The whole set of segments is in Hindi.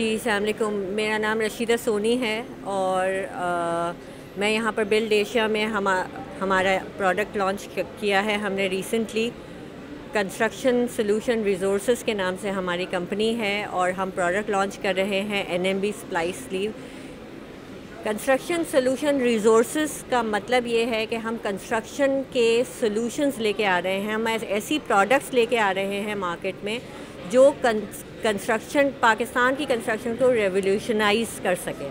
जी अस्सलाम वालेकुम, मेरा नाम रशीदा सोनी है और मैं यहाँ पर बिल्ड एशिया में हमारा प्रोडक्ट लॉन्च किया है हमने रिसेंटली। कंस्ट्रक्शन सॉल्यूशन रिसोर्सेज के नाम से हमारी कंपनी है और हम प्रोडक्ट लॉन्च कर रहे हैं NMB splice sleeve. Construction solution resources का मतलब ये है कि हम कंस्ट्रक्शन के सॉल्यूशंस लेके आ रहे हैं, हम ऐसी प्रोडक्ट्स लेके आ रहे हैं मार्केट में जो कंस्ट्रक्शन पाकिस्तान की कंस्ट्रक्शन को रेवोल्यूशनाइज कर सके।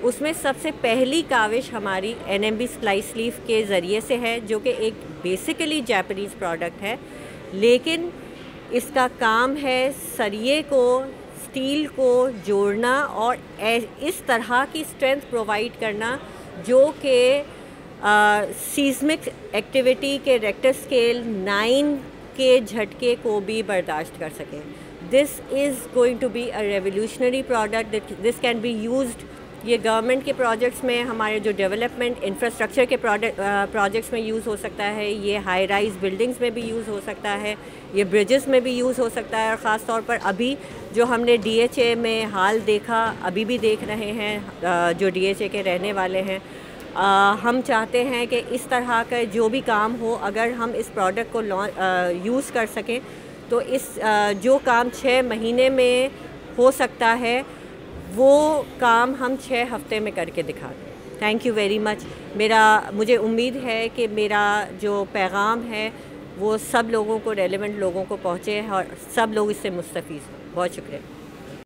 उसमें सबसे पहली काविश हमारी NMB स्प्लाइस स्लीव के ज़रिए से है, जो कि एक बेसिकली जापानीज़ प्रोडक्ट है, लेकिन इसका काम है सरिये को स्टील को जोड़ना और इस तरह की स्ट्रेंथ प्रोवाइड करना जो कि सीस्मिक एक्टिविटी के रेक्टर स्केल 9 के झटके को भी बर्दाश्त कर सके। This is going to be a revolutionary product. This can be used, ये गवर्नमेंट के प्रोजेक्ट्स में, हमारे जो डेवलपमेंट इंफ्रास्ट्रक्चर के प्रोजेक्ट्स में यूज़ हो सकता है, ये हाई राइज बिल्डिंग्स में भी यूज़ हो सकता है, ये ब्रिजेस में भी यूज़ हो सकता है। और ख़ास तौर पर अभी जो हमने DHA में हाल देखा, अभी भी देख रहे हैं जो DHA के रहने वाले हैं, हम चाहते हैं कि इस तरह का जो भी काम हो, अगर हम इस प्रोडक्ट को यूज़ कर सकें तो इस जो काम 6 महीने में हो सकता है वो काम हम 6 हफ्ते में करके दिखा दें। Thank you very much. मुझे उम्मीद है कि मेरा जो पैगाम है वो सब लोगों को, रेलेवेंट लोगों को पहुँचे और सब लोग इससे मुस्तफ़ीज़ हों। बहुत शुक्रिया।